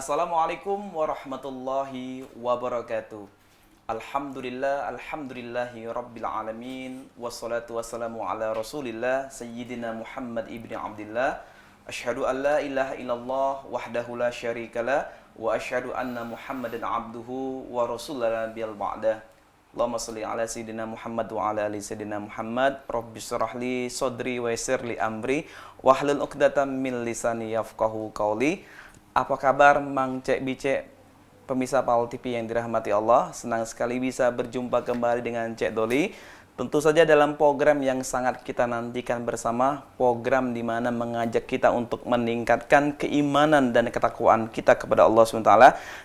Assalamualaikum warahmatullahi wabarakatuh. Alhamdulillahi rabbil alamin. Wassalatu wassalamu ala rasulillah Sayyidina Muhammad ibni Abdillah. Asyhadu an la ilaha illallah wahdahu la syarikalah. Wa asyhadu anna Muhammadan abduhu wa rasulullah nabiyal ba'dah. Allahumma salli ala Sayyidina Muhammad wa ala ali Sayyidina Muhammad. Rabbi syrah li sodri wa yassir li amri wahlul 'uqdatam min lisani yafqahu qawli. Apa kabar Mang Cek Bicek, pemirsa Paul TV yang dirahmati Allah? Senang sekali bisa berjumpa kembali dengan Cek Doli. Tentu saja dalam program yang sangat kita nantikan bersama, program di mana mengajak kita untuk meningkatkan keimanan dan ketakwaan kita kepada Allah SWT.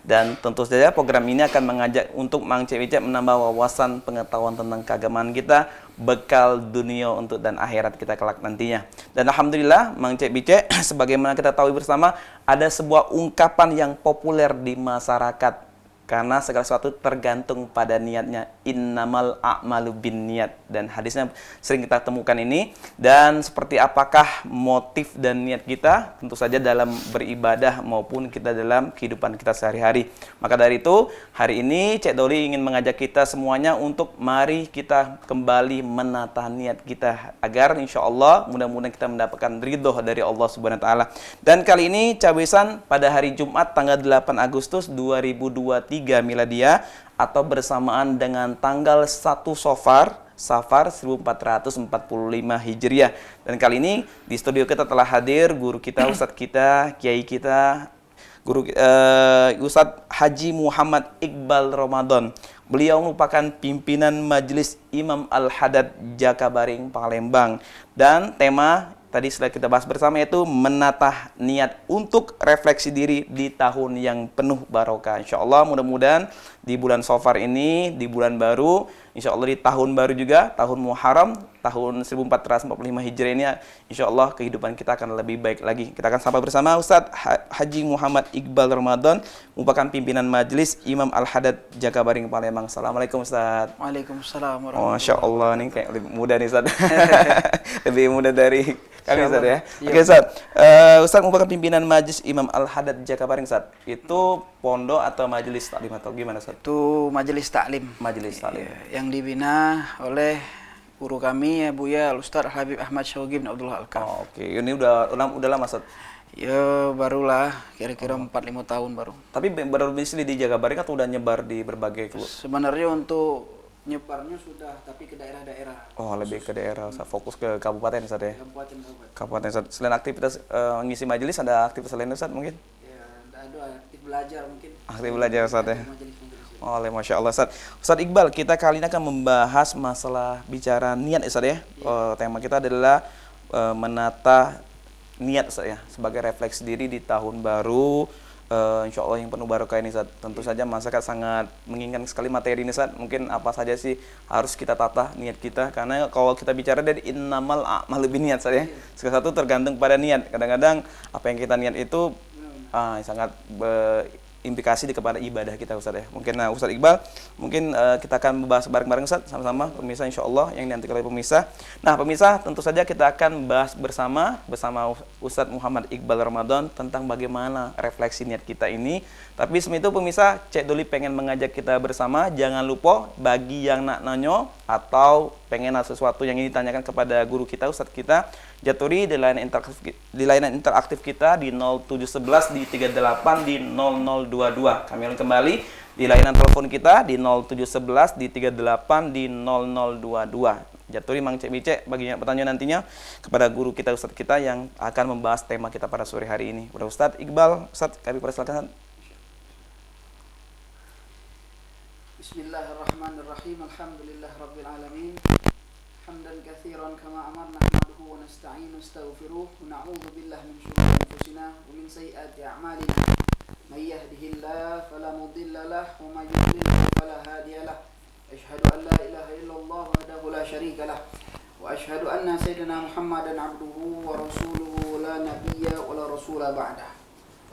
Dan tentu saja program ini akan mengajak untuk Mang Cek Bicek menambah wawasan pengetahuan tentang keagamaan kita, bekal dunia untuk dan akhirat kita kelak nantinya. Dan alhamdulillah Mang Cek Bicek, sebagaimana kita tahu bersama, ada sebuah ungkapan yang populer di masyarakat. Karena segala sesuatu tergantung pada niatnya. Innamal a'malu binniyat. Dan hadisnya sering kita temukan ini. Dan seperti apakah motif dan niat kita? Tentu saja dalam beribadah maupun kita dalam kehidupan kita sehari-hari. Maka dari itu, hari ini Cek Doli ingin mengajak kita semuanya untuk mari kita kembali menata niat kita. Agar insya Allah mudah-mudahan kita mendapatkan ridho dari Allah Subhanahu Wa Taala. Dan kali ini cabesan pada hari Jumat tanggal 8 Agustus 2023 Miladia atau bersamaan dengan tanggal 1 Safar 1445 Hijriah. Dan kali ini di studio kita telah hadir guru kita, ustadz kita, kiai kita, Ustadz Haji Muhammad Iqbal Ramadan. Beliau merupakan pimpinan Majelis Imam Al-Hadad Jakabaring Palembang. Dan tema tadi sudah kita bahas bersama, yaitu menata niat untuk refleksi diri di tahun yang penuh barokah. Insya Allah mudah-mudahan di bulan Safar ini, di bulan baru, insya Allah di tahun baru juga, tahun Muharram, tahun 1445 Hijriah ini, insya Allah kehidupan kita akan lebih baik lagi. Kita akan sapa bersama Ustadz Haji Muhammad Iqbal Ramadan, merupakan pimpinan Majelis Imam Al-Hadad Jakabaring Palembang. Assalamualaikum Ustadz. Waalaikumsalam warahmatullahi Masya Allah, ini kayak lebih muda nih Ustadz. Lebih muda dari kami Ustadz ya. Oke Ustadz, Ustadz merupakan pimpinan Majelis Imam Al-Hadad Jakabaring Ustadz. Itu pondok atau majelis taklim atau gimana Ustadz? Itu majelis taklim. Majelis taklim. Yang dibina oleh guru kami ya Buya Al-Ustadz Habib Ahmad Syawgi bin Abdullah Al-Kaf. Oh, oke. Ini udah lama Ustadz? Ya barulah kira-kira 4-5 tahun baru. Tapi berdomisili di Jakabaring atau udah nyebar di berbagai Sebenarnya untuk nyebarnya sudah, tapi ke daerah-daerah. Oh, lebih ke daerah, fokus ke kabupaten Ustadz ya? Kabupaten Ustadz. Selain aktivitas ngisi majelis, ada aktivitas lain Ustadz mungkin? Ya, ada aktif belajar mungkin. Aktif belajar Ustadz ya? Oleh Masya Allah Ustadz. Ustadz Iqbal, kita kali ini akan membahas masalah bicara niat Ustadz ya? Tema kita adalah menata niat Ustadz ya? Sebagai refleksi diri di tahun baru, insya Allah yang penuh barokah ini Ustadz. Tentu saja masyarakat sangat menginginkan sekali materi ini Ustadz. Mungkin apa saja sih harus kita tata niat kita, karena kalau kita bicara dari innamal a'malu binniyat Ustadz ya, segala satu tergantung pada niat. Kadang-kadang apa yang kita niat itu sangat implikasi kepada ibadah kita Ustadz ya. Mungkin Ustadz Iqbal, mungkin kita akan membahas bareng-bareng Ustadz, sama-sama pemirsa insya Allah yang dinantikan oleh pemirsa. Nah pemirsa, tentu saja kita akan bahas bersama Ustadz Muhammad Iqbal Ramadan tentang bagaimana refleksi niat kita ini. Tapi sebelum itu pemirsa, Cek Doli pengen mengajak kita bersama, jangan lupa bagi yang nak nanya atau pengen sesuatu yang ini ditanyakan kepada guru kita, Ustadz kita, jaturi di layanan interaktif kita di 0711 di 38 di 0022. Kami ulang kembali di layanan telepon kita di 0711 di 38 di 0022. Jaturi Mang Cek Bicek bagi pertanyaan nantinya kepada guru kita, Ustadz kita yang akan membahas tema kita pada sore hari ini. Udah Ustadz Iqbal, Ustadz kami persilakan. Bismillahirrahmanirrahim. Alhamdulillah rabbil alamin. Hamdan katsiran kama amarna nahmaduhu wa nasta'inu nastaghfiruh wa na'udzu billahi min shururi anfusina wa min sayyiati a'malina. May yahdihillahu fala mudilla lahu wa may yudlil fala hadiya lahu. Asyhadu an la ilaha illallah wahdahu la syarika lahu wa asyhadu anna sayyidina Muhammadan 'abduhu wa rasuluhu la nabiyya wa la rasula ba'dah.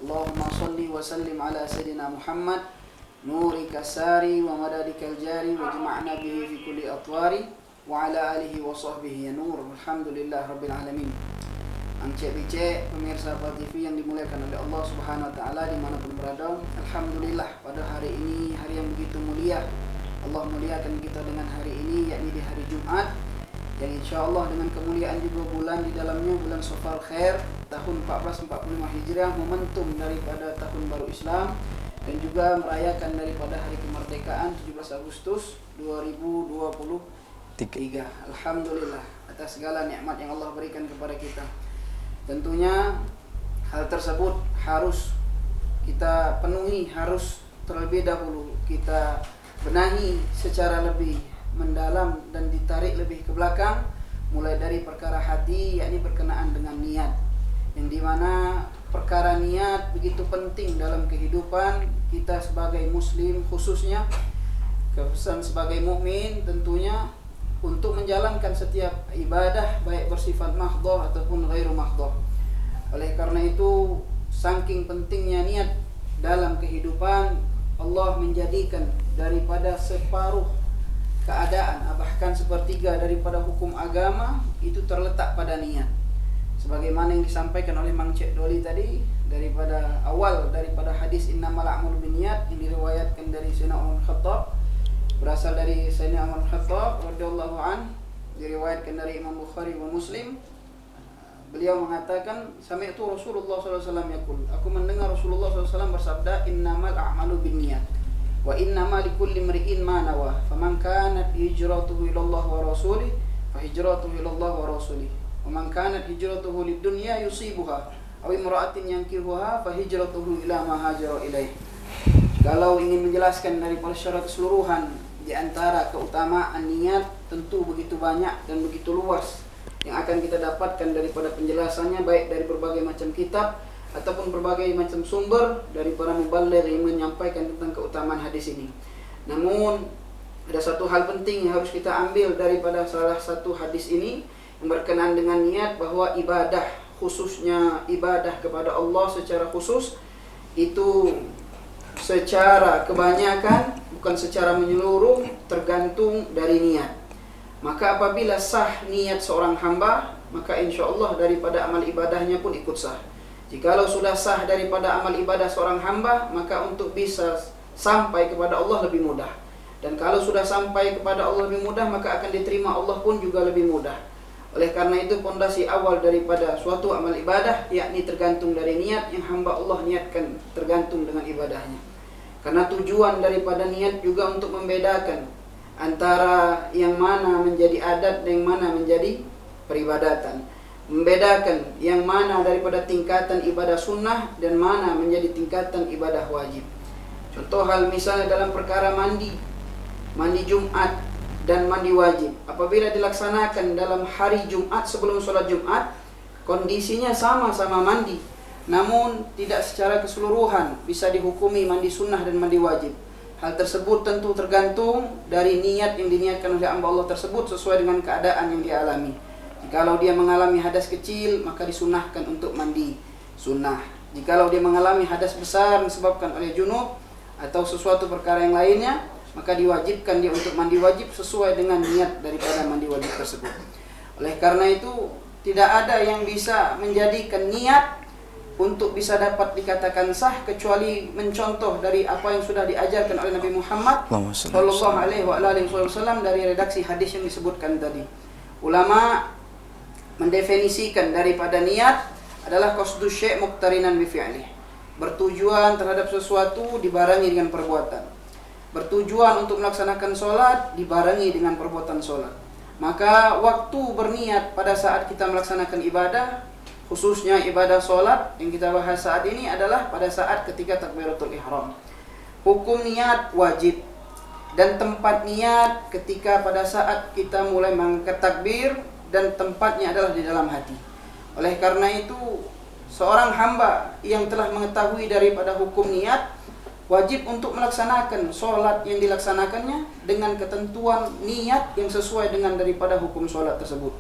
Allahumma shalli wa sallim ala sayyidina Muhammad nurika sari wa madadikal jari wa jama'na bihi fi kulli atwari wa ala alihi wa sahbihi ya nur. Alhamdulillah rabbil alamin. Cek Bice, pemirsa Apa TV yang dimuliakan oleh Allah Subhanahu Wa Taala dimanapun berada. Alhamdulillah pada hari ini, hari yang begitu mulia, Allah muliakan kita dengan hari ini, yakni di hari Jumat, yang insya Allah dengan kemuliaan juga bulan di dalamnya, bulan Safar Khair tahun 1445 Hijriah, momentum daripada tahun baru Islam, dan juga merayakan daripada hari kemerdekaan 17 Agustus 2023. Alhamdulillah atas segala nikmat yang Allah berikan kepada kita. Tentunya hal tersebut harus kita penuhi, harus terlebih dahulu kita benahi secara lebih mendalam dan ditarik lebih ke belakang, mulai dari perkara hati, yakni berkenaan dengan niat, yang dimana perkara niat begitu penting dalam kehidupan kita sebagai muslim, khususnya kepesan sebagai mukmin tentunya untuk menjalankan setiap ibadah baik bersifat mahdhah ataupun ghairu mahdhah. Oleh karena itu saking pentingnya niat dalam kehidupan, Allah menjadikan daripada separuh keadaan, bahkan sepertiga daripada hukum agama itu terletak pada niat. Sebagaimana yang disampaikan oleh Mang Cik Doli tadi daripada awal daripada hadis innamal a'malu binniyat yang diriwayatkan dari Sayyidina Umar Khattab, berasal dari Sayyidina Umar Khattab radhiyallahu an, diriwayatkan dari Imam Bukhari wa Muslim. Beliau mengatakan, sami'tu Rasulullah SAW yaqul, aku mendengar Rasulullah SAW bersabda, innamal a'malu binniyat wa innama likulli imri'in ma nawa, faman kanat hijratuhu ila Allah wa rasulih fa hijratuhu ila Allah wa rasulih, wa man kanat hijratuhu lid-dunya yusibuha aw imra'atin yankihuha fa hijratuhu ila ma hajara ilaih. Kalau ingin menjelaskan daripada secara keseluruhan di antara keutamaan niat, tentu begitu banyak dan begitu luas yang akan kita dapatkan daripada penjelasannya, baik dari berbagai macam kitab ataupun berbagai macam sumber dari para muballigh yang menyampaikan tentang keutamaan hadis ini. Namun ada satu hal penting yang harus kita ambil daripada salah satu hadis ini yang berkenaan dengan niat, bahwa ibadah, khususnya ibadah kepada Allah secara khusus, itu secara kebanyakan, bukan secara menyeluruh, tergantung dari niat. Maka apabila sah niat seorang hamba, maka insya Allah daripada amal ibadahnya pun ikut sah. Jikalau sudah sah daripada amal ibadah seorang hamba, maka untuk bisa sampai kepada Allah lebih mudah. Dan kalau sudah sampai kepada Allah lebih mudah, maka akan diterima Allah pun juga lebih mudah. Oleh karena itu pondasi awal daripada suatu amal ibadah, yakni tergantung dari niat yang hamba Allah niatkan, tergantung dengan ibadahnya. Karena tujuan daripada niat juga untuk membedakan antara yang mana menjadi adat dan yang mana menjadi peribadatan, membedakan yang mana daripada tingkatan ibadah sunnah dan mana menjadi tingkatan ibadah wajib. Contoh hal misalnya dalam perkara mandi Jumat dan mandi wajib, apabila dilaksanakan dalam hari Jumat sebelum sholat Jumat, kondisinya sama-sama mandi, namun tidak secara keseluruhan bisa dihukumi mandi sunnah dan mandi wajib. Hal tersebut tentu tergantung dari niat yang diniatkan oleh hamba Allah tersebut sesuai dengan keadaan yang dia alami. Jikalau dia mengalami hadas kecil, maka disunahkan untuk mandi sunnah. Jikalau dia mengalami hadas besar disebabkan oleh junub atau sesuatu perkara yang lainnya, maka diwajibkan dia untuk mandi wajib sesuai dengan niat daripada mandi wajib tersebut. Oleh karena itu tidak ada yang bisa menjadikan niat untuk bisa dapat dikatakan sah kecuali mencontoh dari apa yang sudah diajarkan oleh Nabi Muhammad sallallahu alaihi wasallam dari redaksi hadis yang disebutkan tadi. Ulama mendefinisikan daripada niat adalah qasdus syai' muqtarinan bi fi'lih, bertujuan terhadap sesuatu dibarengi dengan perbuatan. Bertujuan untuk melaksanakan sholat dibarengi dengan perbuatan sholat. Maka waktu berniat pada saat kita melaksanakan ibadah, khususnya ibadah sholat yang kita bahas saat ini adalah pada saat ketika takbiratul ihram. Hukum niat wajib, dan tempat niat ketika pada saat kita mulai mengangkat takbir, dan tempatnya adalah di dalam hati. Oleh karena itu seorang hamba yang telah mengetahui daripada hukum niat, wajib untuk melaksanakan sholat yang dilaksanakannya dengan ketentuan niat yang sesuai dengan daripada hukum sholat tersebut.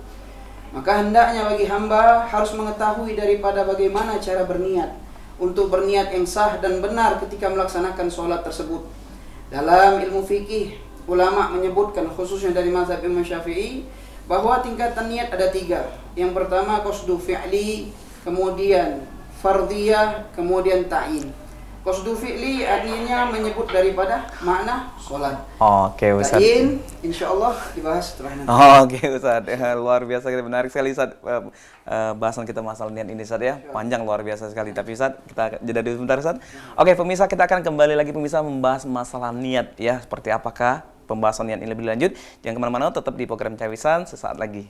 Maka hendaknya bagi hamba harus mengetahui daripada bagaimana cara berniat, untuk berniat yang sah dan benar ketika melaksanakan sholat tersebut. Dalam ilmu fikih, ulama menyebutkan khususnya dari mazhab Imam Syafi'i, bahwa tingkatan niat ada 3. Yang pertama qasdu fi'li, kemudian fardhiyah, kemudian ta'yin. Qasdu fi'li artinya menyebut daripada makna sholat. Oke, Ustaz. Ta'yin insyaallah dibahas setelah nanti. Oke, Ustaz. Luar biasa, menarik sekali, Ustaz. Bahasan kita masalah niat ini, Ustaz, ya. Panjang, luar biasa sekali. Tapi, Ustaz, kita jeda dulu sebentar, Ustaz. Oke, pemirsa, kita akan kembali lagi, pemirsa, membahas masalah niat, ya. Seperti apakah pembahasan niat ini lebih lanjut. Jangan kemana-mana, tetap di program Cawisan sesaat lagi.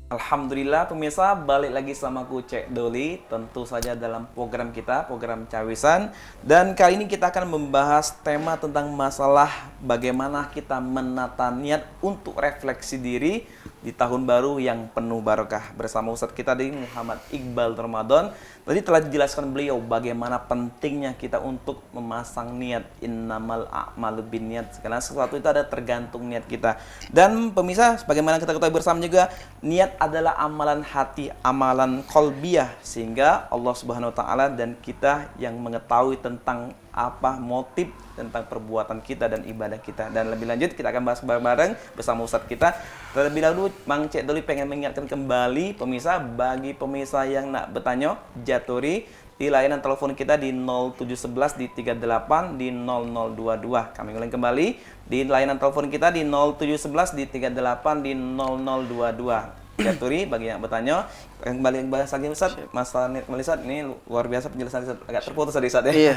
Alhamdulillah, pemirsa, balik lagi sama aku Cek Doli, tentu saja dalam program kita, program Cawisan. Dan kali ini kita akan membahas tema tentang masalah bagaimana kita menata niat untuk refleksi diri di tahun baru yang penuh barokah. Bersama Ustadz kita di Muhammad Iqbal Ramadan. Tadi telah dijelaskan beliau bagaimana pentingnya kita untuk memasang niat. Innamal a'malu binniyat. Karena sesuatu itu ada tergantung niat kita. Dan pemirsa, sebagaimana kita ketahui bersama juga, niat adalah amalan hati, amalan qalbiyah, sehingga Allah Subhanahu wa taala dan kita yang mengetahui tentang apa motif tentang perbuatan kita dan ibadah kita. Dan lebih lanjut kita akan bahas bareng-bareng bersama Ustadz kita. Terlebih dahulu Mang Cek Doli pengen mengingatkan kembali pemirsa, bagi pemirsa yang nak bertanya jaturi di layanan telepon kita di 0711 di 38 di 0022. Kami ulang kembali di layanan telepon kita di 0711 di 38 di 0022. Jaturi bagi yang bertanya, kembali bahas lagi Ustaz, masalah niat Ustaz ini luar biasa penjelasan Ustaz, agak terputus tadi Ustaz ya. Iya.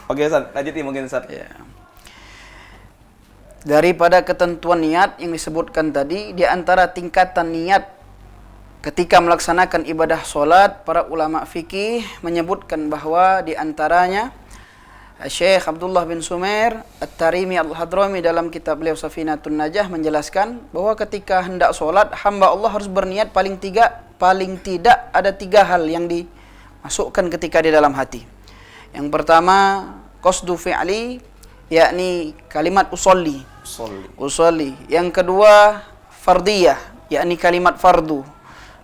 Oke Ustaz, lanjutin mungkin Ustaz. Ya. Daripada ketentuan niat yang disebutkan tadi, di antara tingkatan niat ketika melaksanakan ibadah solat, para ulama fikih menyebutkan bahwa di antaranya Syekh Abdullah bin Sumair At-Tarimi Al-Hadrami dalam kitab beliau Safinatun Najah menjelaskan bahwa ketika hendak solat, hamba Allah harus berniat paling tidak ada 3 hal yang dimasukkan ketika di dalam hati. Yang pertama qasdu fi'li, yakni kalimat usolli. Yang kedua fardiyah, yakni kalimat fardu.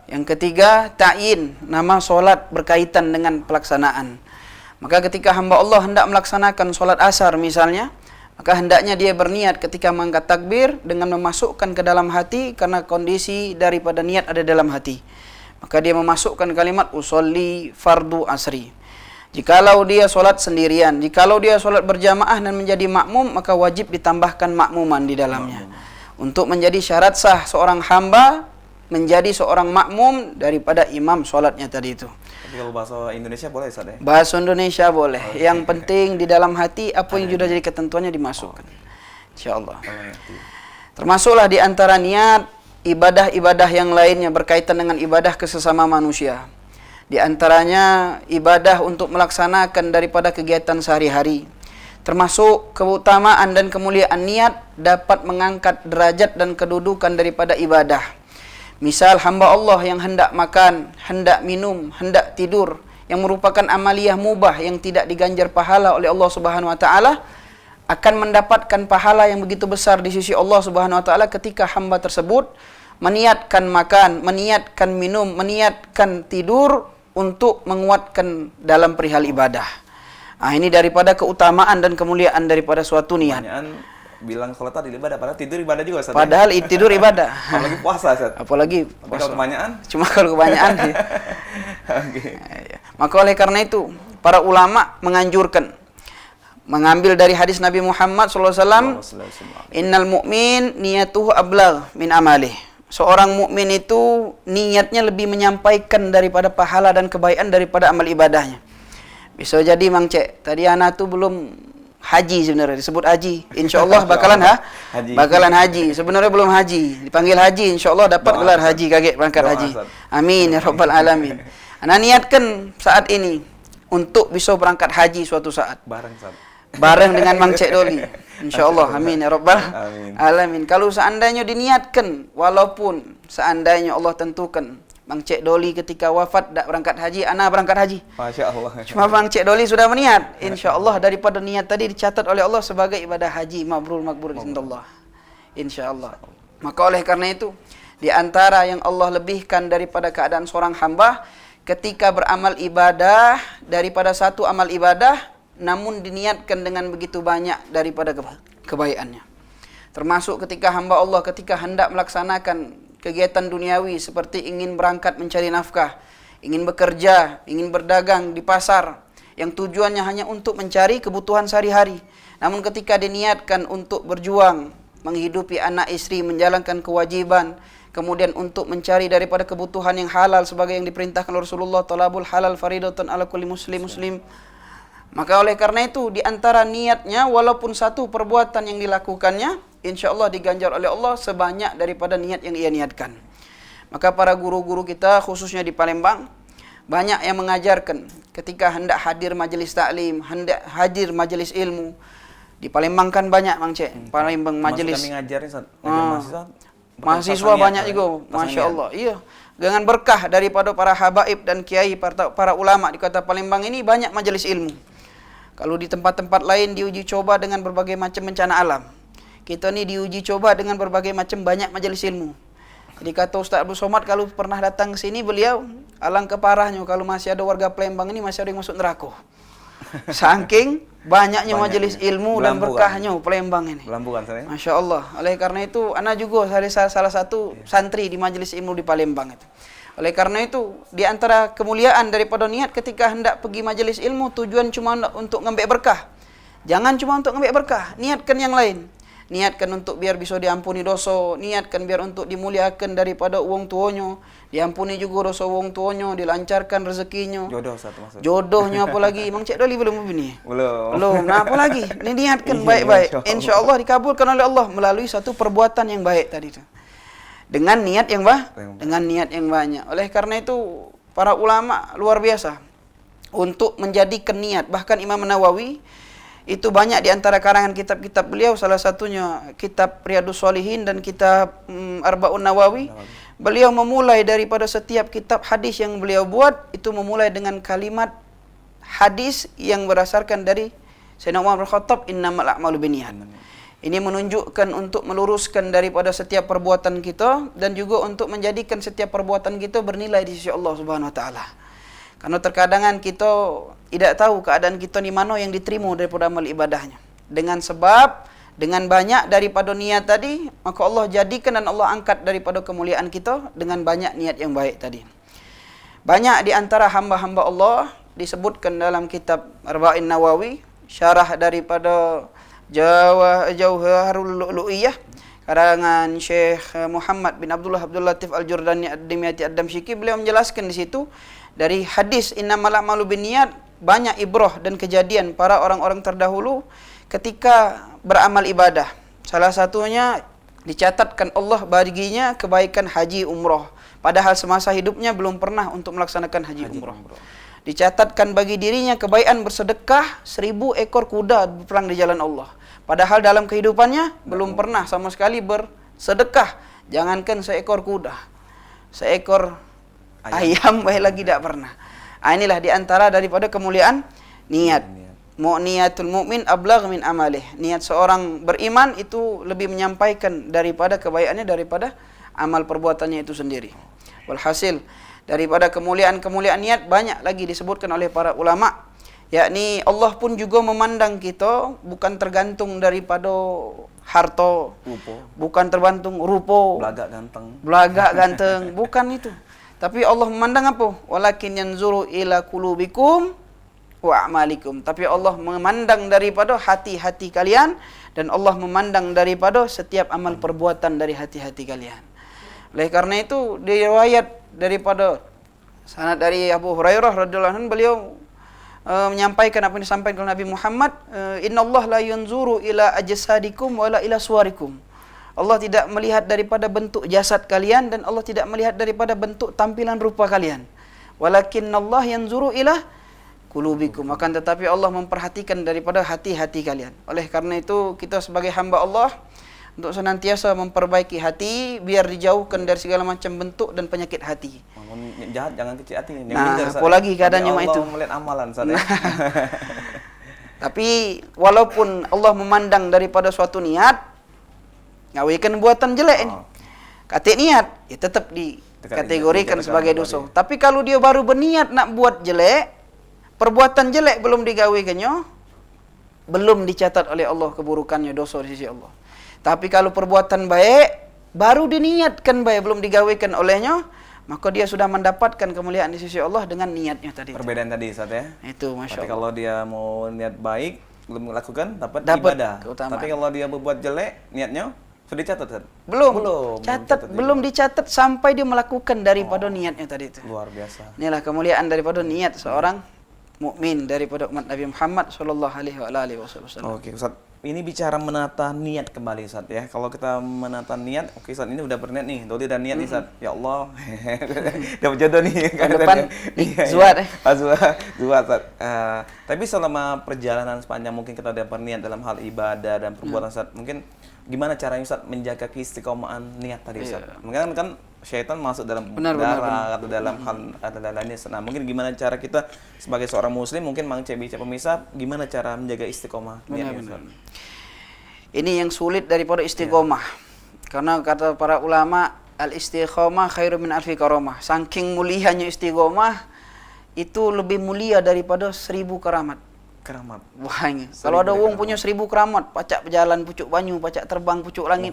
Yang ketiga ta'yin, nama solat berkaitan dengan pelaksanaan. Maka ketika hamba Allah hendak melaksanakan solat asar misalnya, maka hendaknya dia berniat ketika mengangkat takbir dengan memasukkan ke dalam hati, karena kondisi daripada niat ada dalam hati. Maka dia memasukkan kalimat usolli fardu asri. Jikalau dia solat sendirian, jikalau dia solat berjamaah dan menjadi makmum, maka wajib ditambahkan makmuman di dalamnya. Untuk menjadi syarat sah seorang hamba menjadi seorang makmum daripada imam solatnya tadi itu. Tapi kalau bahasa Indonesia boleh Ustaz ya? Bahasa Indonesia boleh. Yang penting di dalam hati apa yang sudah jadi ketentuannya dimasukkan. Insyaallah. Termasuklah di antara niat ibadah-ibadah yang lainnya berkaitan dengan ibadah ke sesama manusia. Di antaranya ibadah untuk melaksanakan daripada kegiatan sehari-hari. Termasuk keutamaan dan kemuliaan niat dapat mengangkat derajat dan kedudukan daripada ibadah. Misal hamba Allah yang hendak makan, hendak minum, hendak tidur, yang merupakan amaliyah mubah yang tidak diganjar pahala oleh Allah Subhanahu wa taala, akan mendapatkan pahala yang begitu besar di sisi Allah Subhanahu wa taala ketika hamba tersebut meniatkan makan, meniatkan minum, meniatkan tidur untuk menguatkan dalam perihal ibadah. Ini daripada keutamaan dan kemuliaan daripada suatu niat. Bilang sholat tadi ibadah, padahal tidur ibadah juga Ustaz. Padahal tidur ibadah. Apalagi puasa Ustaz. Apalagi tapi kalau kebanyakan? Cuma kalau kebanyakan. Okay. Maka oleh karena itu para ulama menganjurkan mengambil dari hadis Nabi Muhammad SAW, innal mu'min niyatuhu ablagh min amalih. Seorang mukmin itu niatnya lebih menyampaikan daripada pahala dan kebaikan daripada amal ibadahnya. Bisa jadi Mang Cek, tadi anak tuh belum haji sebenarnya, disebut haji. Insyaallah bakalan bakalan haji. Sebenarnya belum haji, dipanggil haji, insyaallah dapat gelar haji, kaget berangkat haji. Amin ya rabbal alamin. Ana niatkan saat ini untuk bisa berangkat haji suatu saat. Bareng dengan Mang Cek Doli. Insyaallah, amin ya rabbal alamin. Kalau seandainya diniatkan, walaupun seandainya Allah tentukan Bang Cik Doli ketika wafat tak berangkat haji, ana berangkat haji. Masya Allah. Cuma Bang Cik Doli sudah berniat. InsyaAllah daripada niat tadi dicatat oleh Allah sebagai ibadah haji mabrur makbur insyaAllah. InsyaAllah. Maka oleh karena itu, di antara yang Allah lebihkan daripada keadaan seorang hamba ketika beramal ibadah daripada satu amal ibadah namun diniatkan dengan begitu banyak daripada kebaikannya. Termasuk ketika hamba Allah ketika hendak melaksanakan kegiatan duniawi seperti ingin berangkat mencari nafkah, ingin bekerja, ingin berdagang di pasar yang tujuannya hanya untuk mencari kebutuhan sehari-hari. Namun ketika diniatkan untuk berjuang, menghidupi anak istri, menjalankan kewajiban, kemudian untuk mencari daripada kebutuhan yang halal sebagai yang diperintahkan oleh Rasulullah, talabul halal faridatun ala kulli muslim. Maka oleh karena itu di antara niatnya walaupun satu perbuatan yang dilakukannya insyaallah diganjar oleh Allah sebanyak daripada niat yang ia niatkan. Maka para guru-guru kita khususnya di Palembang banyak yang mengajarkan ketika hendak hadir majelis taklim, hendak hadir majelis ilmu. Di Palembang kan banyak Bang Cik. Palembang majelis. Kami ngajarin mahasiswa banyak juga. Masya Allah. Iya. Dengan berkah daripada para habaib dan kiai para ulama di kota Palembang ini banyak majelis ilmu. Kalau di tempat-tempat lain diuji coba dengan berbagai macam bencana alam. Kita ni diuji coba dengan berbagai macam banyak majelis ilmu. Jadi kata Ustaz Abdul Somad kalau pernah datang ke sini beliau alangkah parahnya kalau masih ada warga Palembang ini masih ada yang masuk neraka. Saking banyaknya majelis ilmu dan berkahnya Palembang ini. Belambukan saya. Masya Allah. Oleh karena itu, ana juga salah satu santri di majelis ilmu di Palembang itu. Oleh karena itu, di antara kemuliaan daripada niat ketika hendak pergi majelis ilmu, tujuan cuma untuk ngambil berkah. Jangan cuma untuk ngambil berkah, niatkan yang lain. Niatkan untuk biar bisa diampuni dosa, niatkan biar untuk dimuliakan daripada uang tuanya, diampuni juga dosa uang tuanya, dilancarkan rezekinya. Jodoh satu maksud. Jodohnya apa lagi? Mang Cik Doli belum begini? Belum. Nah, apa lagi? Ini niatkan baik-baik. InsyaAllah dikabulkan oleh Allah melalui satu perbuatan yang baik tadi itu. Dengan niat yang banyak. Oleh karena itu para ulama luar biasa untuk menjadikan niat. Bahkan Imam Nawawi itu banyak di antara karangan kitab-kitab beliau, salah satunya kitab Riyadhus Shalihin dan kitab Arba'un Nawawi. Beliau memulai daripada setiap kitab hadis yang beliau buat itu memulai dengan kalimat hadis yang berdasarkan dari Sayyidina Umar bin Khattab, innamal a'malu binniyat. Ini menunjukkan untuk meluruskan daripada setiap perbuatan kita dan juga untuk menjadikan setiap perbuatan kita bernilai di sisi Allah Subhanahu wa taala. Karena terkadang kita tidak tahu keadaan kita di mana yang diterima daripada amal ibadahnya. Dengan banyak daripada niat tadi, maka Allah jadikan dan Allah angkat daripada kemuliaan kita dengan banyak niat yang baik tadi. Banyak di antara hamba-hamba Allah disebutkan dalam kitab Arba'in Nawawi, syarah daripada Jauharul Lu'lu'iyah karangan Syekh Muhammad bin Abdul Latif Al-Jurdani Ad-Dimyati Ad-Damsyiki. Beliau menjelaskan di situ dari hadis innamal a'malu binniyat banyak ibrah dan kejadian para orang-orang terdahulu ketika beramal ibadah. Salah satunya dicatatkan Allah baginya kebaikan haji umrah, padahal semasa hidupnya belum pernah untuk melaksanakan haji umrah. Dicatatkan bagi dirinya kebaikan bersedekah 1000 ekor kuda berperang di jalan Allah. Padahal dalam kehidupannya belum pernah sama sekali bersedekah. Jangankan seekor kuda, seekor ayam baik lagi tidak pernah. Inilah diantara daripada kemuliaan niat. Niatul mu'min ablagh min amalih. Niat seorang beriman itu lebih menyampaikan daripada kebaikannya daripada amal perbuatannya itu sendiri. Walhasil daripada kemuliaan-kemuliaan niat banyak lagi disebutkan oleh para ulama. Yakni Allah pun juga memandang kita bukan tergantung daripada harta, bukan tergantung rupa, belagak ganteng, bukan itu. Tapi Allah memandang apa? Walakin yanzuru ila qulubikum wa a'malikum. Tapi Allah memandang daripada hati-hati kalian dan Allah memandang daripada setiap amal perbuatan dari hati-hati kalian. Oleh karena itu diriwayat daripada sanad dari Abu Hurairah radhiyallahu anhu beliau menyampaikan apa yang disampaikan oleh Nabi Muhammad, innallaha la yanzuru ila ajsadikum wala ila suwarikum. Allah tidak melihat daripada bentuk jasad kalian dan Allah tidak melihat daripada bentuk tampilan rupa kalian. Walakinnallah yanzuru ila qulubikum. Akan tetapi Allah memperhatikan daripada hati-hati kalian. Oleh karena itu kita sebagai hamba Allah untuk senantiasa memperbaiki hati biar dijauhkan dari segala macam bentuk dan penyakit hati. Jahat jangan kecil hati. Nah, apalagi keadaannya mah itu. Allah melihat amalan Ustaz ya. Tapi walaupun Allah memandang daripada suatu niat, ngawaikan buatan jelek ini. Katik niat, ya tetap dikategorikan sebagai dosa. Tapi kalau dia baru berniat nak buat jelek, perbuatan jelek belum digawikannya, belum dicatat oleh Allah keburukannya, dosa di sisi Allah. Tapi kalau perbuatan baik, baru diniatkan baik, belum digawikan olehnya, maka dia sudah mendapatkan kemuliaan di sisi Allah dengan niatnya tadi. Perbedaan tadi Ustaz ya. Itu Masya Allah. Kalau dia mau niat baik, belum melakukan, dapat ibadah. Keutamaan. Tapi kalau dia berbuat jelek, niatnya sudah dicatat Ustaz? Belum dicatat sampai dia melakukan daripada niatnya tadi itu. Luar biasa. Inilah kemuliaan daripada niat seorang mukmin daripada umat Nabi Muhammad sallallahu alaihi wasallam. Oke, Ustaz. Ini bicara menata niat kembali Ustaz ya. Kalau kita menata niat, oke Ustaz ini udah berniat nih. Dodi udah niat nih Ustaz. Ya Allah. Dapat jodoh nih kan depan zuat Zuat Ustaz. Tapi selama perjalanan sepanjang mungkin kita udah berniat dalam hal ibadah dan perbuatan Ustaz. Mungkin gimana caranya Ustaz menjaga keistiqomahan niat tadi Ustaz? Mungkin kan syaitan masuk dalam darah atau dalam hal atau lainnya. Nah, mungkin gimana cara kita sebagai seorang muslim, mungkin Mang Cebi pemirsa, gimana cara menjaga istiqomah niat Ustaz? Ini yang sulit daripada istiqomah. Karena kata para ulama, al-istiqomah khairu min alfi karamah. Saking mulianya istiqomah itu lebih mulia daripada 1000 keramat. Wah, kalau ada wong punya 1000 keramat, pacak berjalan pucuk banyu, pacak terbang pucuk langit.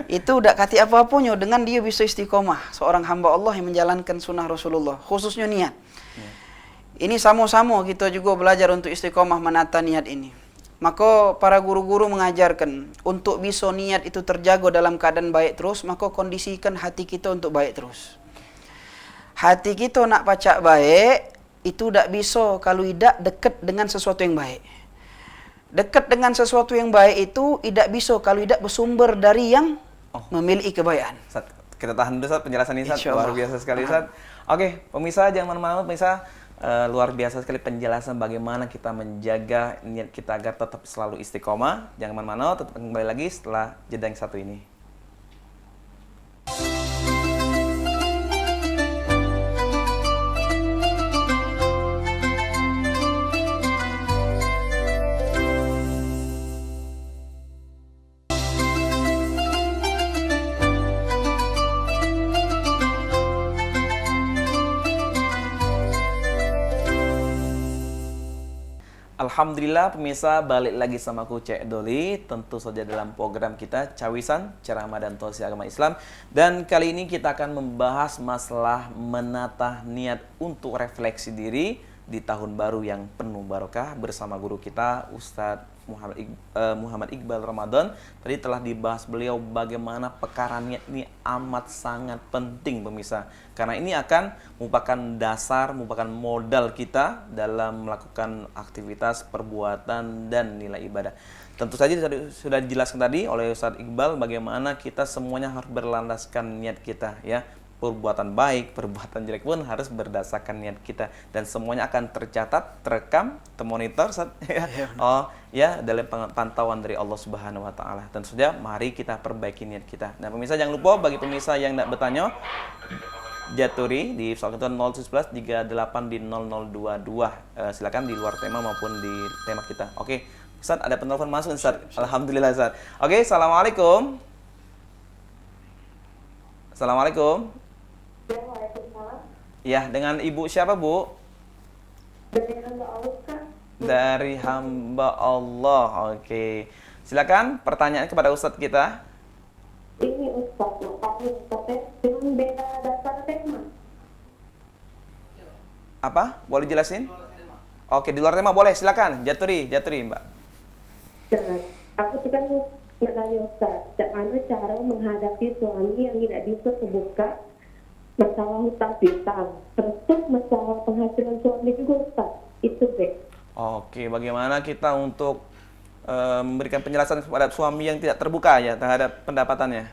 Itu udah kati apa-apanya dengan dia bisa istiqomah. Seorang hamba Allah yang menjalankan sunnah Rasulullah, khususnya niat. Ini sama-sama kita juga belajar untuk istiqomah menata niat ini. Maka para guru-guru mengajarkan untuk bisa niat itu terjaga dalam keadaan baik terus, maka kondisikan hati kita untuk baik terus. Hati kita nak pacak baik, itu tidak bisa kalau tidak dekat dengan sesuatu yang baik. Dekat dengan sesuatu yang baik itu tidak bisa kalau tidak bersumber dari yang memiliki kebaikan. Kita tahan dulu Ustaz penjelasan ini Ustaz. Luar biasa sekali Ustaz. Oke, pemirsa jangan mana-mana pemirsa. Luar biasa sekali penjelasan bagaimana kita menjaga niat kita agar tetap selalu istiqomah. Jangan mana-mana, tetap kembali lagi setelah jeda yang satu ini. Alhamdulillah pemirsa, balik lagi sama aku Cek Doli. Tentu saja dalam program kita Cawisan, Ceramah dan Tausiah Agama Islam. Dan kali ini kita akan membahas masalah menata niat untuk refleksi diri di tahun baru yang penuh barokah bersama guru kita Ustadz Muhammad Iqbal Ramadan. Tadi telah dibahas beliau bagaimana perkara niat ini amat sangat penting pemirsa, karena ini akan merupakan dasar, merupakan modal kita dalam melakukan aktivitas, perbuatan, dan nilai ibadah. Tentu saja sudah dijelaskan tadi oleh Ustadz Iqbal bagaimana kita semuanya harus berlandaskan niat kita ya. Perbuatan baik, perbuatan jelek pun harus berdasarkan niat kita, dan semuanya akan tercatat, terekam, termonitor dalam pantauan dari Allah Subhanahu wa taala. Dan sudah mari kita perbaiki niat kita. Nah, pemirsa jangan lupa bagi pemirsa yang tidak bertanya jaturi di pesawat 011 38 di 0022. Silakan di luar tema maupun di tema kita. Oke, Ustaz ada penelpon masuk Ustaz. Alhamdulillah Ustaz. Oke, assalamualaikum. Assalamualaikum. Ya, dengan Ibu siapa, Bu? Dari hamba Allah, Kak. Dari hamba Allah. Oke. Silakan pertanyaan kepada Ustadz kita. Ini Ustaz, dengan beda dasar tema. Apa? Boleh jelasin? Oke, di luar tema boleh. Silakan. Jaturi, Mbak. Nah, aku juga menanya Ustaz, bagaimana cara menghadapi suami yang tidak bisa terbuka masalah hutang piutang, terus masalah penghasilan suami juga Ustaz, itu deh. Oke, bagaimana kita untuk memberikan penjelasan kepada suami yang tidak terbuka ya terhadap pendapatannya?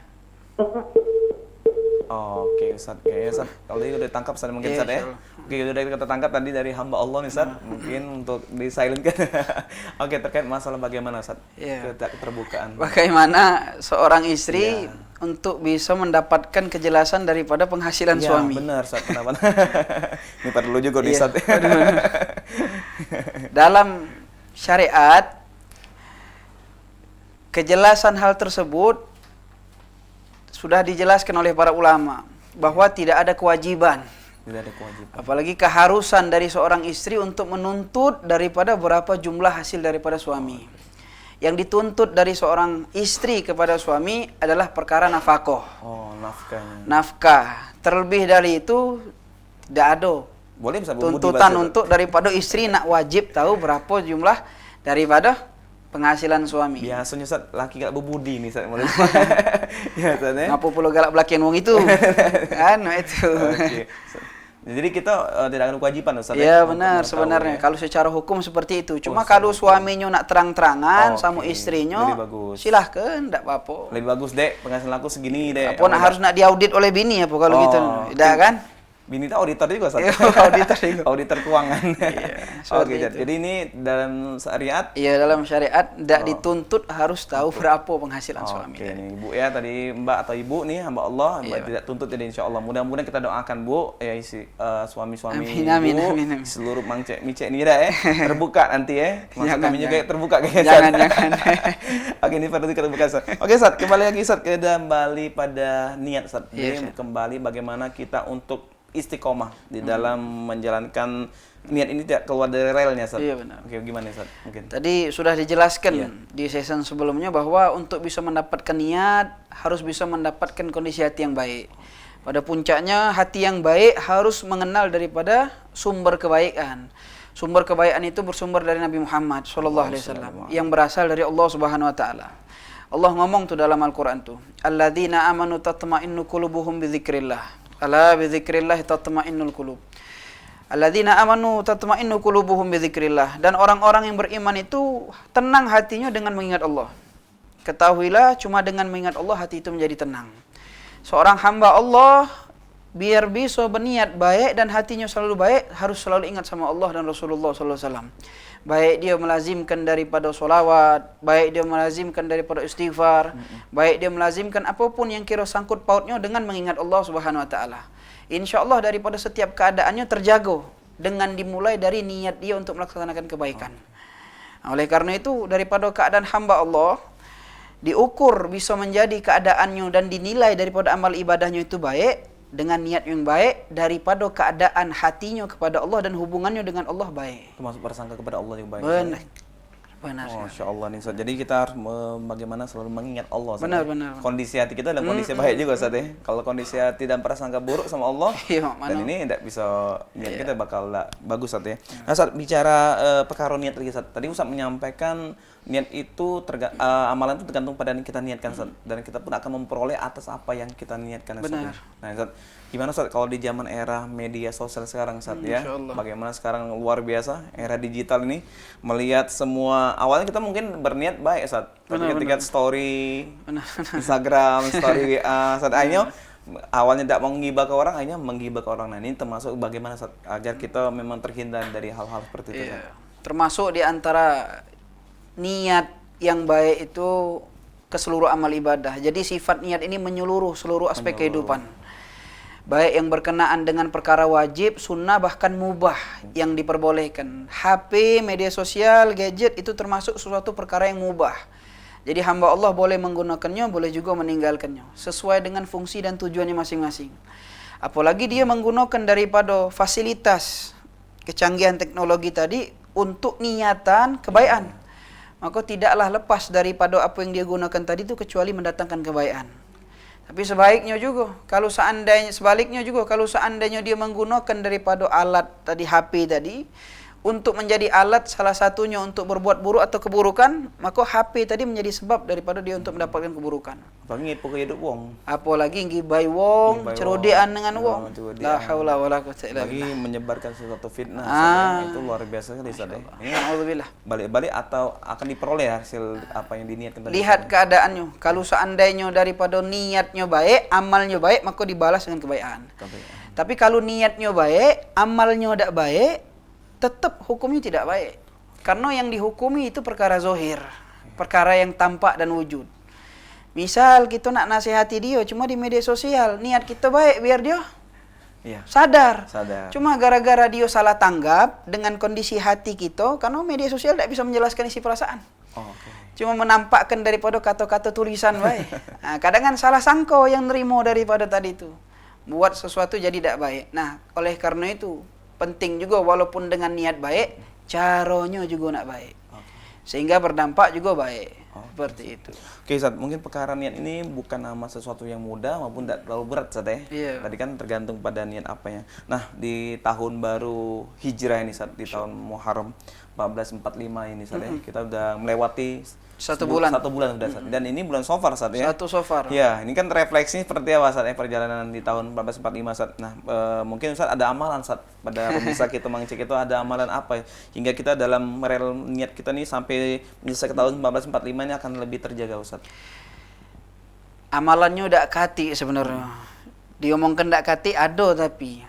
Oke Ustaz, kayaknya Ustaz kalau ini udah tangkap Ustaz mungkin Ustaz ya. Oke, udah kita tangkap tadi dari hamba Allah nih Ustaz. Mungkin untuk di silent kan. Oke, terkait masalah bagaimana Ustaz? Keterbukaan. Bagaimana seorang istri untuk bisa mendapatkan kejelasan daripada penghasilan suami. Benar Ustaz, kenapa? Ini perlu juga di Ustaz. Dalam syariat kejelasan hal tersebut sudah dijelaskan oleh para ulama bahwa tidak ada kewajiban. Tidak ada kewajiban. Apalagi keharusan dari seorang istri untuk menuntut daripada berapa jumlah hasil daripada suami. Yang dituntut dari seorang istri kepada suami adalah perkara nafkah. Oh, nafkahnya. Nafkah. Terlebih dari itu tidak ada. Boleh bisa tuntutan untuk daripada istri nak wajib tahu berapa jumlah daripada penghasilan suami. Biasanya Ustaz laki galak berbudi nih Ustaz. Ya Ustaz ya. Ngapa perlu galak belakian wong itu? Kan itu. Oke. Jadi kita tidak ada kewajiban Ustaz. Ya benar sebenarnya. Kalau secara hukum seperti itu. Cuma kalau suaminya nak terang-terangan sama istrinya, silahkan, tidak apa-apa. Lebih bagus dek, penghasilan aku segini dek. Apa harus nak diaudit oleh bini apa kalau gitu? Tidak kan? Bini itu auditor juga Ustaz. Auditor juga. Auditor keuangan. Oke, itu. jadi ini dalam syariat. Iya, dalam syariat tidak dituntut harus tahu berapa penghasilan suami. Oke, nih Bu ya, tadi Mbak atau Ibu nih hamba Allah, Mbak tidak tuntut jadi insyaallah. Mudah-mudahan kita doakan Bu ya isi suami-suami amin. seluruh mangcek micek ini dah terbuka nanti ya. Maksud kami juga terbuka kayaknya. Jangan. Oke, ini perlu terbuka Ustaz. Oke Ustaz, kembali lagi Ustaz kembali pada niat Ustaz. Jadi kembali bagaimana kita untuk istiqomah di dalam menjalankan niat ini tidak keluar dari relnya Ustaz. Iya benar. Oke, gimana Ustaz? Mungkin. Tadi sudah dijelaskan di season sebelumnya bahwa untuk bisa mendapatkan niat harus bisa mendapatkan kondisi hati yang baik. Pada puncaknya hati yang baik harus mengenal daripada sumber kebaikan. Sumber kebaikan itu bersumber dari Nabi Muhammad SAW yang berasal dari Allah Subhanahu wa taala. Allah ngomong tuh dalam Al-Qur'an tuh, "Alladzina amanu tatma'innu qulubuhum bidzikrillah." Ala bidzikrillah tatma'innul qulub. Alladzina amanu tatma'innu qulubuhum bidzikrillah. Dan orang-orang yang beriman itu tenang hatinya dengan mengingat Allah. Ketahuilah cuma dengan mengingat Allah hati itu menjadi tenang. Seorang hamba Allah biar bisa berniat baik dan hatinya selalu baik harus selalu ingat sama Allah dan Rasulullah sallallahu alaihi wasallam. Baik dia melazimkan daripada solawat, baik dia melazimkan daripada istighfar, baik dia melazimkan apapun yang kira sangkut pautnya dengan mengingat Allah Subhanahu wa taala. Insyaallah daripada setiap keadaannya terjaga dengan dimulai dari niat dia untuk melaksanakan kebaikan. Oleh karena itu daripada keadaan hamba Allah diukur bisa menjadi keadaannya dan dinilai daripada amal ibadahnya itu baik dengan niat yang baik daripada keadaan hatinya kepada Allah dan hubungannya dengan Allah baik. Termasuk bersangka kepada Allah yang baik. Benar. Masya Allah nih Ustaz. Jadi kita harus bagaimana selalu mengingat Allah. Benar. Kondisi hati kita dalam kondisi baik juga Ustaz ya. Kalau kondisi hati dan prasangka buruk sama Allah, dan ini tidak bisa niat kita bakal bagus Ustaz ya. Nah Ustaz bicara perkara niat lagi Ustaz. Tadi Ustaz menyampaikan niat itu amalan itu tergantung pada yang kita niatkan Ustaz. Dan kita pun akan memperoleh atas apa yang kita niatkan Ustaz. Benar. Nah Ustaz, gimana Ustaz kalau di zaman era media sosial sekarang Ustaz ya? Bagaimana sekarang luar biasa era digital ini melihat semua awalnya kita mungkin berniat baik Ustaz. Tapi ketika story Instagram, story WA Ustaz akhirnya awalnya tidak menggibah ke orang, akhirnya menggibah ke orang. Nah ini termasuk bagaimana Ustaz agar kita memang terhindar dari hal-hal seperti itu Ustaz? Termasuk di antara niat yang baik itu ke seluruh amal ibadah. Jadi sifat niat ini menyeluruh seluruh aspek kehidupan. Baik yang berkenaan dengan perkara wajib, sunnah, bahkan mubah yang diperbolehkan. HP, media sosial, gadget itu termasuk sesuatu perkara yang mubah. Jadi hamba Allah boleh menggunakannya, boleh juga meninggalkannya. Sesuai dengan fungsi dan tujuannya masing-masing. Apalagi dia menggunakan daripada fasilitas kecanggihan teknologi tadi untuk niatan kebaikan. Maka tidaklah lepas daripada apa yang dia gunakan tadi itu kecuali mendatangkan kebaikan. Tapi sebaliknya juga, kalau seandainya dia menggunakan daripada alat tadi HP tadi untuk menjadi alat salah satunya untuk berbuat buruk atau keburukan, maka HP tadi menjadi sebab daripada dia untuk mendapatkan keburukan. Apalagi ngipu ke hidup wong. Apalagi ngibai wong, cerodean dengan wong. La haula wala quwata illa Lagi billah. menyebarkan sesuatu fitnah, Ustaz, itu luar biasa sekali Ustaz. Alhamdulillah. Balik-balik atau akan diperoleh hasil apa yang diniatkan tadi. Lihat keadaannya. Kalau seandainya daripada niatnya baik, amalnya baik, maka dibalas dengan kebaikan. Tapi kalau niatnya baik, amalnya tidak baik, tetap hukumnya tidak baik. Karena yang dihukumi itu perkara zohir, perkara yang tampak dan wujud. Misal kita nak nasihati dia cuma di media sosial, niat kita baik biar dia sadar. Cuma gara-gara dia salah tanggap dengan kondisi hati kita, karena media sosial tidak bisa menjelaskan isi perasaan. Cuma menampakkan daripada kata-kata tulisan baik. Nah, kadang kan salah sangka yang nerimo daripada tadi itu. Buat sesuatu jadi tidak baik. Nah, oleh karena itu penting juga walaupun dengan niat baik, caranya juga nak baik. Sehingga berdampak juga baik. Seperti itu. Oke, Ustaz, mungkin perkara niat ini bukan nama sesuatu yang mudah maupun tidak terlalu berat, Ustaz ya. Iya. Tadi kan tergantung pada niat apanya. Nah, di tahun baru Hijrah ini, Ustaz, di tahun Muharram 1445 ini, Ustaz ya. Kita udah melewati Satu bulan sudah, Ustaz. Dan ini bulan Safar, Ustaz ya. Satu Safar. Ya, ini kan refleksi seperti apa, Ustaz ya, perjalanan di tahun 1445, Ustaz. Nah, mungkin Ustaz ada amalan, Ustaz, pada pemirsa kita mengecek itu ada amalan apa hingga kita dalam merel niat kita nih sampai menyelesaikan tahun 1445 ini akan lebih terjaga, Ustaz. Amalannya udah kati sebenarnya. Diomongkan ndak kati ada, tapi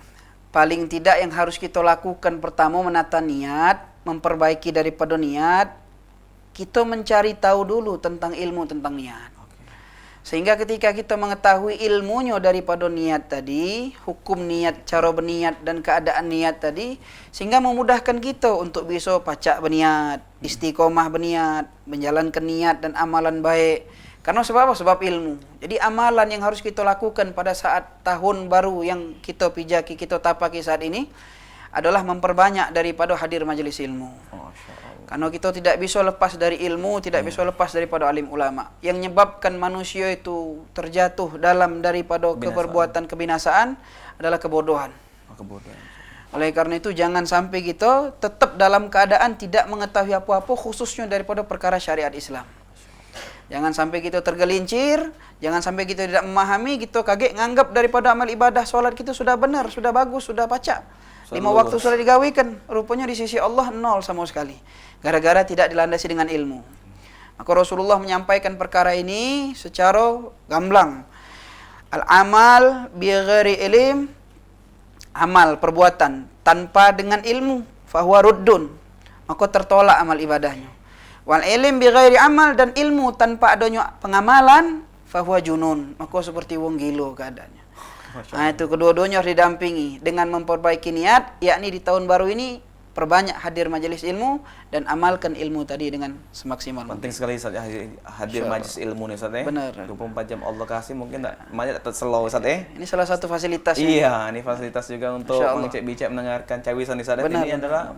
paling tidak yang harus kita lakukan pertama menata niat, memperbaiki daripada niat. Kita mencari tahu dulu tentang ilmu tentang niat. Sehingga ketika kita mengetahui ilmunya daripada niat tadi, hukum niat, cara berniat dan keadaan niat tadi, sehingga memudahkan kita untuk bisa pacak berniat, istiqomah berniat, menjalankan niat dan amalan baik. Karena sebab apa? Sebab ilmu. Jadi amalan yang harus kita lakukan pada saat tahun baru yang kita pijaki, kita tapaki saat ini adalah memperbanyak daripada hadir majelis ilmu. Karena kita tidak bisa lepas dari ilmu, tidak bisa lepas daripada alim ulama. Yang menyebabkan manusia itu terjatuh dalam daripada keperbuatan kebinasaan adalah kebodohan. Oleh karena itu jangan sampai kita tetap dalam keadaan tidak mengetahui apa-apa, khususnya daripada perkara syariat Islam. Jangan sampai kita tergelincir, jangan sampai kita tidak memahami, kita kaget nganggap daripada amal ibadah solat kita sudah benar, sudah bagus, sudah pacak. 5 waktu sudah digawikan, rupanya di sisi Allah nol sama sekali. Gara-gara tidak dilandasi dengan ilmu. Maka Rasulullah menyampaikan perkara ini secara gamblang. Al-amal bi ghairi ilm, amal perbuatan tanpa dengan ilmu, fahuwa ruddun, maka tertolak amal ibadahnya. Wal ilm bi ghairi amal, dan ilmu tanpa adanya pengamalan, fahuwa junun, maka seperti wong gila keadaannya. Nah, itu kedua-duanya harus didampingi dengan memperbaiki niat, yakni di tahun baru ini perbanyak hadir majelis ilmu dan amalkan ilmu tadi dengan semaksimal. Penting sekali, Ustaz, hadir majelis ilmu nih, Ustaz ya. Benar. 24 jam Allah kasih, mungkin banyak terselo, Ustaz ya. Ini salah satu fasilitas. Iya, ini fasilitas juga untuk mengecek-bicek mendengarkan cawisan di sana. Ini adalah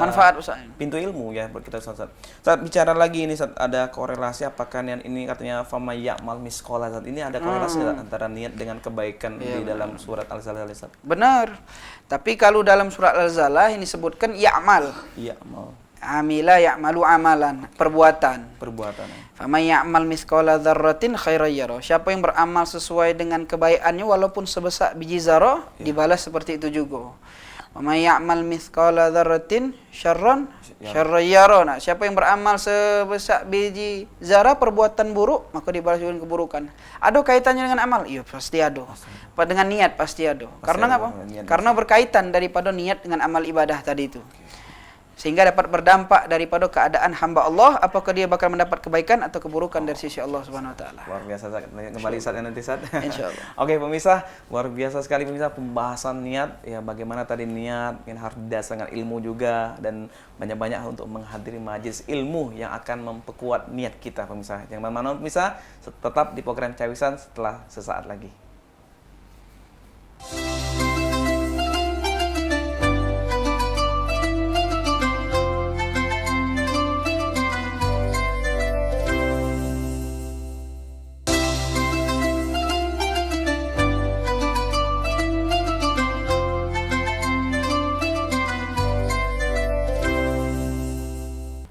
manfaat, Ustaz. Pintu ilmu ya buat kita, Ustaz. Ustaz, bicara lagi ini, Ustaz, ada korelasi apakah niat ini katanya fama ya'mal misqala, Ustaz. Ini ada korelasi antara niat dengan kebaikan di dalam surat Al-Zalzal, Ustaz. Benar. Tapi kalau dalam surat Al-Zalzal ini sebutkan ya'mal. Ya'mal. Amila ya'malu amalan, perbuatan. Faman ya'mal misqala dzarratin khairan yarah. Siapa yang beramal sesuai dengan kebaikannya walaupun sebesar biji zarah, dibalas seperti itu juga. Faman ya'mal misqala dzarratin syarran yarah. Nah, siapa yang beramal sebesar biji zarah perbuatan buruk, maka dibalas dengan keburukan. Ada kaitannya dengan amal? Iya, pasti ada. Dengan niat pasti ada. Karena apa? Karena berkaitan daripada niat dengan amal ibadah tadi itu. Sehingga dapat berdampak daripada keadaan hamba Allah, apakah dia bakal mendapat kebaikan atau keburukan dari sisi Allah Subhanahu wa taala. Luar biasa, kembali saat nanti saat. Insyaallah. Oke, pemirsa, luar biasa sekali pemirsa pembahasan niat ya, bagaimana tadi niat yang harus didasarkan ilmu juga, dan banyak-banyak untuk menghadiri majelis ilmu yang akan memperkuat niat kita, pemirsa. Yang mana pemirsa tetap di program Cawisan setelah sesaat lagi.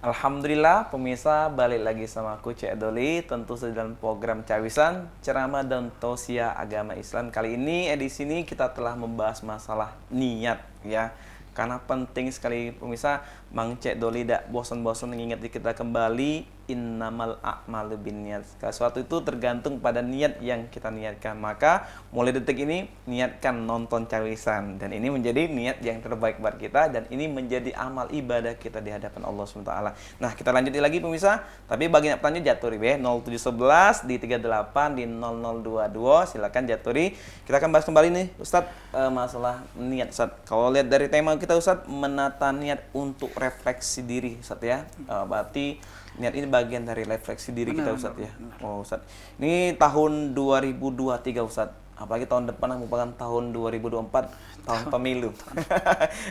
Alhamdulillah pemirsa, balik lagi sama aku Cek Doli, tentu saja dalam program Cawisan Ceramah dan Tausiah Agama Islam. Kali ini edisi ini kita telah membahas masalah niat ya. Karena penting sekali pemirsa, Mang Cek Doli tidak bosan-bosan mengingatkan kita kembali, innamal a'malu binniyat. Sesuatu itu tergantung pada niat yang kita niatkan. Maka mulai detik ini niatkan nonton Cawisan, dan ini menjadi niat yang terbaik buat kita, dan ini menjadi amal ibadah kita di hadapan Allah SWT. Nah, kita lanjut lagi pemirsa. Tapi bagi yang bertanya jaturi 0711 di 38 di 0022, silakan jaturi. Kita akan bahas kembali nih Ustadz masalah niat Ustadz. Kalau lihat dari tema kita Ustadz, menata niat untuk refleksi diri Ustadz ya. Berarti niat ini bagian dari refleksi diri kita Ustadz ya. Oh Ustadz, ini tahun 2023 Ustadz, apalagi tahun depan merupakan tahun 2024, tahun pemilu.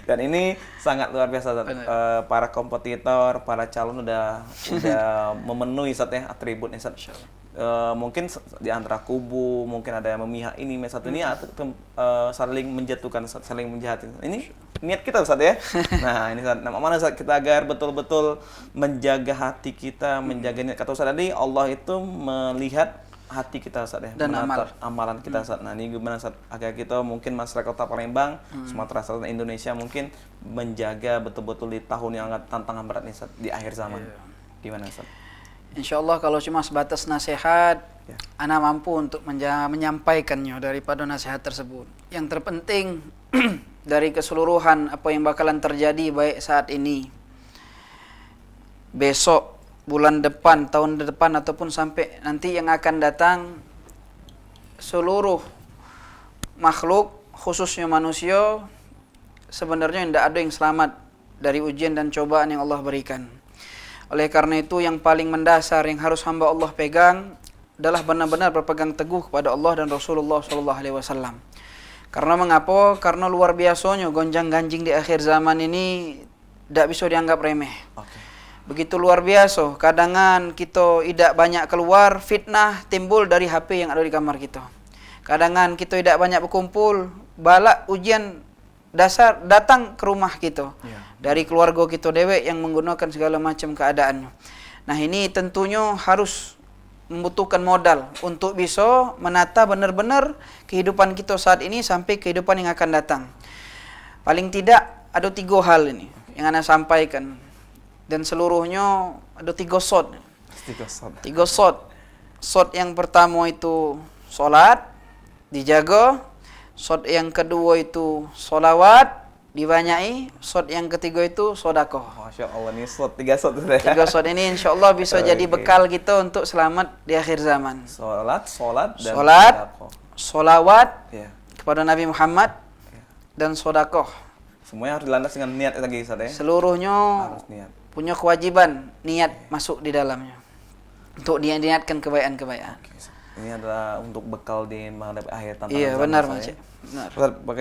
Dan ini sangat luar biasa Ustadz. Para kompetitor, para calon udah memenuhi Ustadz ya atributnya Ustadz. Mungkin di antara kubu mungkin ada yang memihak ini satu ini saling menjatuhkan, saling menjahati. Ini niat kita Ustaz ya. Nah, ini Ustaz, mana Ustaz kita agar betul-betul menjaga hati kita, menjaga niat kata Ustaz tadi, Allah itu melihat hati kita Ustaz ya, dan amalan kita Ustaz. Nah, ini gimana Ustaz agar kita mungkin masyarakat Kota Palembang, Sumatera Selatan, Indonesia mungkin menjaga betul-betul di tahun yang tantangan berat nih Ustaz, di akhir zaman. Gimana Ustaz? Insyaallah kalau cuma sebatas nasihat, ana mampu untuk menyampaikannya daripada nasihat tersebut. Yang terpenting dari keseluruhan apa yang bakalan terjadi baik saat ini, besok, bulan depan, tahun depan, ataupun sampai nanti yang akan datang, seluruh makhluk khususnya manusia sebenarnya tidak ada yang selamat dari ujian dan cobaan yang Allah berikan. Oleh karena itu yang paling mendasar yang harus hamba Allah pegang adalah benar-benar berpegang teguh kepada Allah dan Rasulullah SAW. Karena mengapa? Karena luar biasanya gonjang-ganjing di akhir zaman ini tidak bisa dianggap remeh. Begitu luar biasa. Kadangan kita tidak banyak keluar, fitnah timbul dari HP yang ada di kamar kita. Kadangan kita tidak banyak berkumpul, balak ujian dasar datang ke rumah kita dari keluarga kita dewek yang menggunakan segala macam keadaannya. Nah, ini tentunya harus membutuhkan modal untuk bisa menata benar-benar kehidupan kita saat ini sampai kehidupan yang akan datang. Paling tidak ada 3 hal ini yang ana sampaikan, dan seluruhnya ada 3 shot. 3 shot. Shot yang pertama itu salat dijaga. Shot yang kedua itu sholawat dibanyai. Shot yang ketiga itu sodakoh. Masya Allah, ini shot 3 shot. 3 shot ini insya Allah bisa jadi bekal kita untuk selamat di akhir zaman. Salat, dan sholawat kepada Nabi Muhammad dan sodakoh. Semuanya harus dilandasi dengan niat lagi Ustaz ya. Seluruhnya harus niat. Punya kewajiban niat masuk di dalamnya untuk niatkan kebaikan-kebaikan. Ini adalah untuk bekal di menghadapi akhir tantangan. Iya, benar Mas. Benar.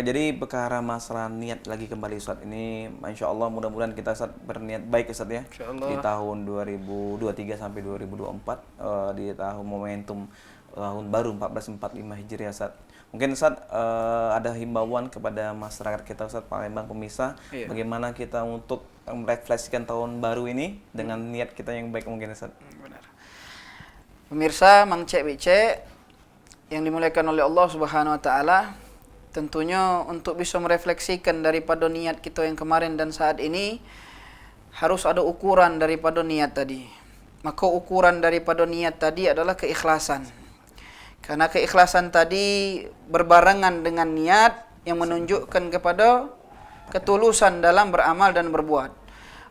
Jadi perkara masalah niat lagi kembali Ustaz. Ini Insya Allah mudah-mudahan kita Ustaz berniat baik Ustaz ya. Di tahun 2023 sampai 2024 di tahun momentum tahun baru 1445 Hijriah Ustaz. Mungkin Ustaz ada himbauan kepada masyarakat kita Ustaz Palembang pemirsa, bagaimana kita untuk merefleksikan tahun baru ini dengan niat kita yang baik mungkin Ustaz. Benar. Pemirsa Mang Cek Bice yang dimuliakan oleh Allah Subhanahu wa taala, tentunya untuk bisa merefleksikan daripada niat kita yang kemarin dan saat ini harus ada ukuran daripada niat tadi. Maka ukuran daripada niat tadi adalah keikhlasan. Karena keikhlasan tadi berbarengan dengan niat yang menunjukkan kepada ketulusan dalam beramal dan berbuat.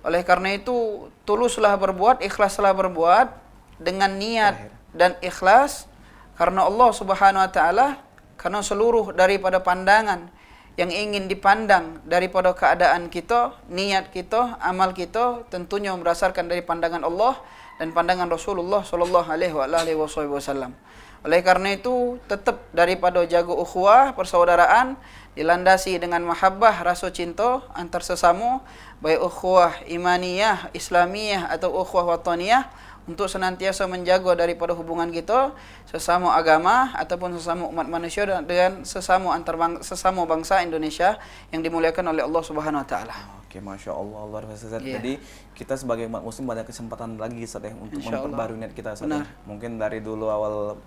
Oleh karena itu, tuluslah berbuat, ikhlaslah berbuat dengan niat dan ikhlas karena Allah Subhanahu wa taala, karena seluruh daripada pandangan yang ingin dipandang daripada keadaan kita, niat kita, amal kita tentunya berdasarkan dari pandangan Allah dan pandangan Rasulullah sallallahu alaihi wasallam. Oleh karena itu, tetap daripada jaga ukhuwah, persaudaraan dilandasi dengan mahabbah, rasa cinta antar sesama, baik ukhuwah imaniyah, islamiyah atau ukhuwah wataniyah, untuk senantiasa menjaga daripada hubungan kita sesama agama ataupun sesama umat manusia dengan sesama bangsa Indonesia yang dimuliakan oleh Allah Subhanahu wa taala. Oke, Masya Allah, luar biasa Ustaz. Iya. Jadi kita sebagai umat muslim banyak kesempatan lagi Ustaz ya untuk Insya Allah. memperbarui niat kita Ustaz. Benar. Mungkin dari dulu awal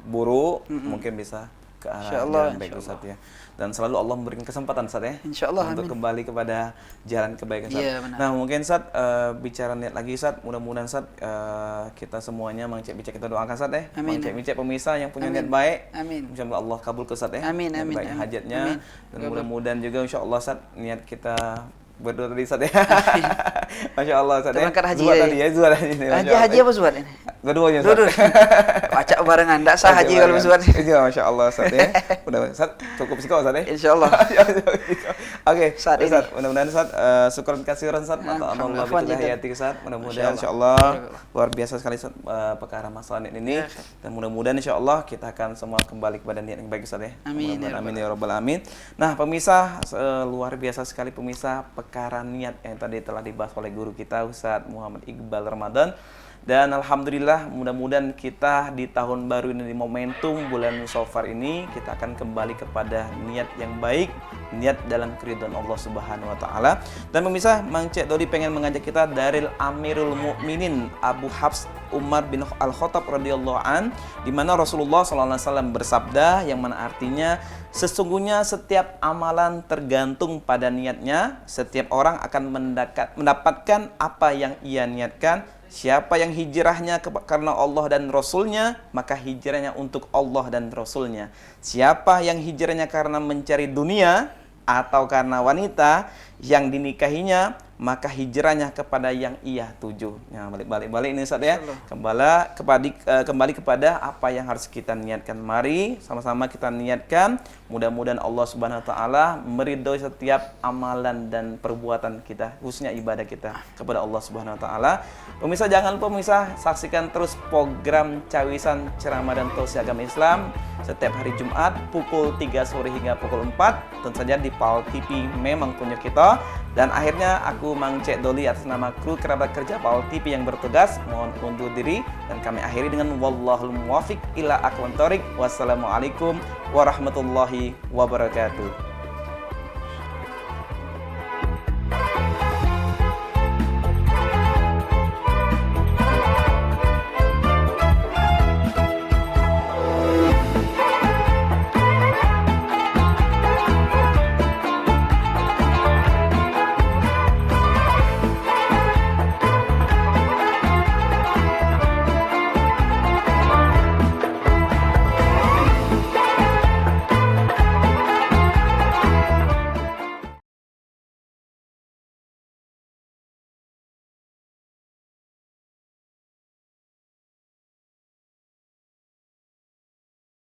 buruk mungkin bisa ke Insya arah Allah, jalan baik insya Ustaz ya. Dan selalu Allah memberikan kesempatan Ustaz ya. Insya Allah, untuk amin. kembali kepada jalan kebaikan Ustaz. Iya, benar. Nah, mungkin Ustaz bicara niat lagi Ustaz, mudah-mudahan Ustaz kita semuanya Mang Cek Bicek kita doakan Ustaz ya. Amin. Mang Cek Bicek pemirsa yang punya Amin. niat baik. Amin. Insyaallah Allah kabul ke Ustaz ya. Amin, Niat amin, baik amin. hajatnya. Amin. Dan Kabul. mudah-mudahan juga insyaallah Ustaz niat kita berdoa tadi Ustaz ya. Masya Allah Ustaz ya. Berangkat haji Zuhad ya. tadi ya, Zuhad tadi. Haji apa Zuhad ini? Dua-duanya Ustaz. Dua-dua. Baca barengan, enggak sah haji kalau Zuhad. Iya, Masya Allah Ustaz ya. Udah Ustaz, cukup sih kok Ustaz ya. Insyaallah. Oke, Saat ini. Ustaz, mudah-mudahan Ustaz syukran kasiran Ustaz mata Allah Alhamdulillah, bitul Fadil. hayati Ustaz. Mudah-mudahan Masya insyaallah luar biasa sekali Ustaz perkara masalah niat ini Ya. dan mudah-mudahan insyaallah kita akan semua kembali kepada niat yang baik Ustaz ya. Amin, ya Mudah-mudahan, amin ya rabbal alamin. Nah, pemirsa luar biasa sekali pemirsa perkara niat yang tadi telah dibahas oleh guru kita Ustaz Muhammad Iqbal Ramadan. Dan alhamdulillah mudah-mudahan kita di tahun baru ini di momentum bulan Shawwal ini kita akan kembali kepada niat yang baik, niat dalam keridhaan Allah Subhanahu wa taala. Dan pemirsa, Mang Cek Dodi pengen mengajak kita dari Amirul Mukminin Abu Hafs Umar bin Al-Khattab radhiyallahu an, di mana Rasulullah sallallahu alaihi wasallam bersabda yang mana artinya sesungguhnya setiap amalan tergantung pada niatnya, setiap orang akan mendapatkan apa yang ia niatkan. Siapa yang hijrahnya karena Allah dan Rasulnya, maka hijrahnya untuk Allah dan Rasulnya. Siapa yang hijrahnya karena mencari dunia atau karena wanita yang dinikahinya, maka hijrahnya kepada yang ia tuju. Nah, balik ini Ustaz ya. Kembali kepada apa yang harus kita niatkan. Mari sama-sama kita niatkan. Mudah-mudahan Allah Subhanahu wa taala meridhoi setiap amalan dan perbuatan kita, khususnya ibadah kita kepada Allah Subhanahu wa taala. Pemirsa, jangan lupa pemirsa saksikan terus program Cawisan Ceramah dan Tausiah Agama Islam setiap hari Jumat pukul 3 sore hingga pukul 4 tentu saja di PAL TV memang punya kita. Dan akhirnya aku Mang Cek Doli atas nama kru kerabat kerja PAL TV yang bertugas mohon undur diri dan kami akhiri dengan wallahul muwafiq ila aqwamit thoriq. Wassalamualaikum warahmatullahi wabarakatuh.